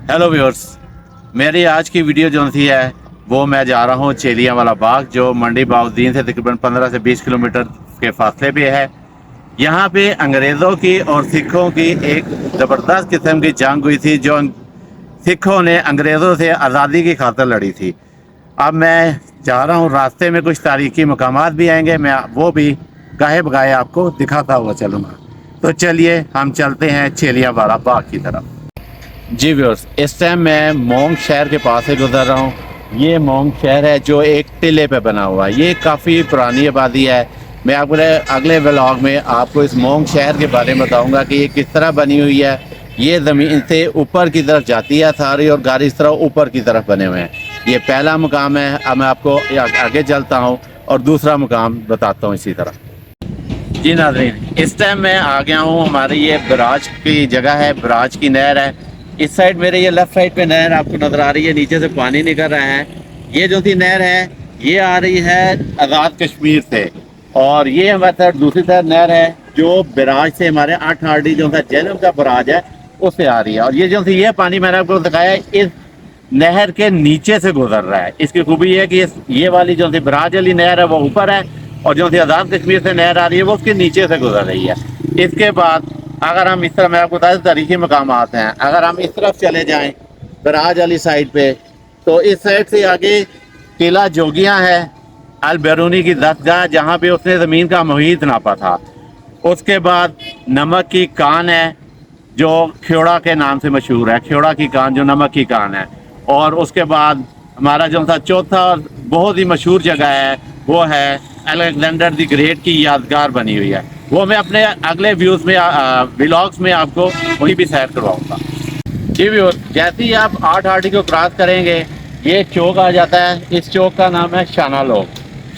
Hello viewers, मेरी आज की वीडियो जो थी है वो मैं जा रहा हूँ चेलियाँ वाला बाग, जो मंडी बाउद्दीन से तकरीबन 15 से 20 किलोमीटर के फासले पे है। यहाँ पे अंग्रेज़ों की और सिखों की एक ज़बरदस्त किस्म की जंग हुई थी, जो सिखों ने अंग्रेज़ों से आज़ादी की खातिर लड़ी थी। अब मैं जा रहा हूँ, रास्ते में कुछ तारीखी मकामात भी आएंगे, मैं वो भी गाहे बगाहे आपको दिखाता हुआ चलूँगा। तो चलिए हम चलते हैं चेलियाँ वाला बाग की तरफ। जी व्यूअर्स, इस टाइम मैं मोंग शहर के पास से गुजर रहा हूँ। ये मोंग शहर है जो एक टिले पे बना हुआ है। ये काफ़ी पुरानी आबादी है। मैं आपको अगले व्लॉग में आपको इस मोंग शहर के बारे में बताऊंगा कि ये किस तरह बनी हुई है। ये ज़मीन से ऊपर की तरफ जाती है सारी, और घर इस तरह ऊपर की तरफ बने हुए हैं। ये पहला मुकाम है। अब मैं आपको आगे चलता हूँ और दूसरा मुकाम बताता हूँ इसी तरह। जी नाज़रीन, इस टाइम मैं आ गया हूँ, हमारी ये बराज की जगह है, बराज की नहर है। इस साइड मेरे ये लेफ्ट साइड पे नहर आपको नज़र आ रही है, नीचे से पानी निकल रहा है। ये जो सी नहर है ये आ रही है आज़ाद कश्मीर से, और ये हमारे साइड दूसरी साइड नहर है जो बराज से हमारे 8 आरडी जो है जेलम का बराज है उससे आ रही है। और ये जो सी ये पानी मैंने आपको दिखाया है इस नहर के नीचे से गुजर रहा है। इसकी खूबी है कि ये वाली जो सी बराज वाली नहर है वो ऊपर है, और जो सी आज़ाद कश्मीर से नहर आ रही है वो उसके नीचे से गुजर रही है। इसके बाद अगर हम इस तरह, मैं आपको बता दें तारीखी मकामात हैं, अगर हम इस तरफ चले जाएं बराज वाली साइड पे, तो इस साइड से आगे किला जोगियां है, अल बैरूनी की दस्तगाह जहाँ पे उसने ज़मीन का मुहीत नापा था। उसके बाद नमक की कान है जो ख्योड़ा के नाम से मशहूर है, ख्योड़ा की कान जो नमक की कान है। और उसके बाद हमारा जो था चौथा बहुत ही मशहूर जगह है वो है अलेक्जेंडर द ग्रेट की यादगार बनी हुई है। वो मैं अपने अगले व्यूज़ में व्लॉग्स में आपको वहीं भी सैर करवाऊंगा। जी व्यूअर्स, जैसे ही आप 8 आरडी को क्रॉस करेंगे ये चौक आ जाता है। इस चौक का नाम है शाना लोग।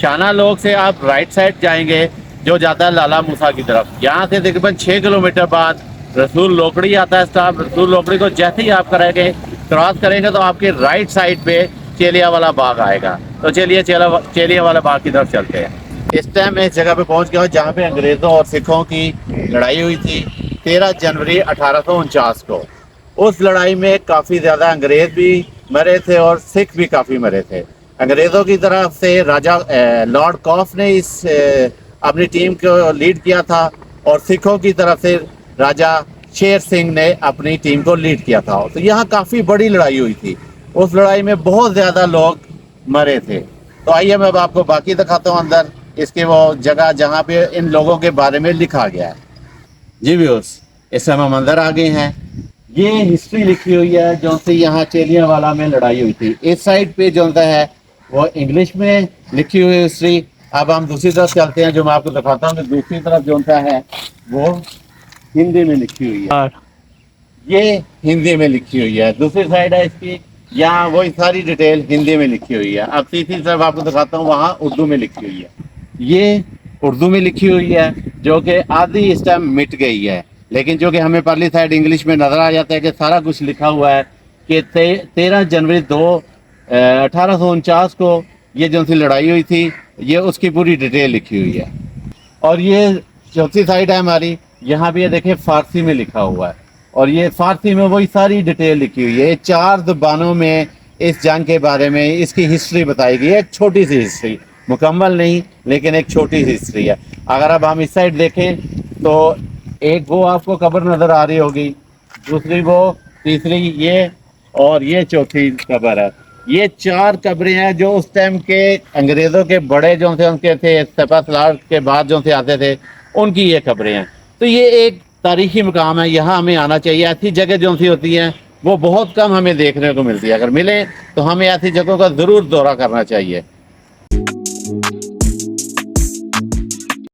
शाना लोग से आप राइट साइड जाएंगे जो जाता है लाला मूसा की तरफ। यहाँ से तकरीबन 6 किलोमीटर बाद रसूल लोकड़ी आता है स्टॉप। रसूल लोकड़ी को जैसे ही आप करेंगे क्रॉस करेंगे तो आपके राइट साइड पे चेलिया वाला बाग आएगा। तो चलिए चेलिया वाला बाग की तरफ चलते हैं। इस टाइम मैं इस जगह पे पहुंच गया हूँ जहाँ पे अंग्रेज़ों और सिखों की लड़ाई हुई थी 13 जनवरी 1849 को। उस लड़ाई में काफ़ी ज़्यादा अंग्रेज़ भी मरे थे और सिख भी काफ़ी मरे थे। अंग्रेज़ों की तरफ से राजा लॉर्ड कॉफ ने इस अपनी टीम को लीड किया था, और सिखों की तरफ से राजा शेर सिंह ने अपनी टीम को लीड किया था। तो यहाँ काफ़ी बड़ी लड़ाई हुई थी। उस लड़ाई में बहुत ज़्यादा लोग मरे थे। तो आइए मैं अब आपको बाकी दिखाता हूँ अंदर इसके वो जगह जहाँ पे इन लोगों के बारे में लिखा गया है। जी व्यूअर्स, इस समय हम अंदर आ गए हैं। ये हिस्ट्री लिखी हुई है जो से यहाँ चेलियाँ वाला में लड़ाई हुई थी। इस साइड पे जो है वो इंग्लिश में लिखी हुई हिस्ट्री। अब हम दूसरी तरफ चलते हैं, जो मैं आपको दिखाता हूँ। दूसरी तरफ जो है वो हिंदी में लिखी हुई है। ये हिंदी में लिखी हुई है। दूसरी साइड है इसकी, यहाँ वही सारी डिटेल हिंदी में लिखी हुई है। अब तीसरी तरफ आपको दिखाता हूँ, वहाँ उर्दू में लिखी हुई है। ये उर्दू में लिखी हुई है जो कि आधी इस टाइम मिट गई है, लेकिन जो कि हमें परली साइड इंग्लिश में नज़र आ जाता है कि सारा कुछ लिखा हुआ है कि 13 जनवरी 1849 को ये जो सी लड़ाई हुई थी, ये उसकी पूरी डिटेल लिखी हुई है। और ये चौथी साइड है हमारी, यहाँ भी ये देखें फारसी में लिखा हुआ है, और ये फारसी में वही सारी डिटेल लिखी हुई है। 4 ज़बानों में इस जंग के बारे में इसकी हिस्ट्री बताई गई है। एक छोटी सी हिस्ट्री, मुकम्मल नहीं लेकिन एक छोटी सी हिस्ट्री है। अगर अब हम इस साइड देखें तो एक वो आपको कब्र नज़र आ रही होगी, दूसरी वो, तीसरी ये, और ये चौथी कब्र है। ये 4 कब्रें हैं जो उस टाइम के अंग्रेज़ों के बड़े जो थे उनके थे, सपा सलार के बाद जो से आते थे उनकी ये कब्रें हैं। तो ये एक तारीखी मुकाम है, यहाँ हमें आना चाहिए। ऐसी जगह जो सी होती हैं वो बहुत कम हमें देखने को मिलती है। अगर मिले तो हमें ऐसी जगहों का ज़रूर दौरा करना चाहिए।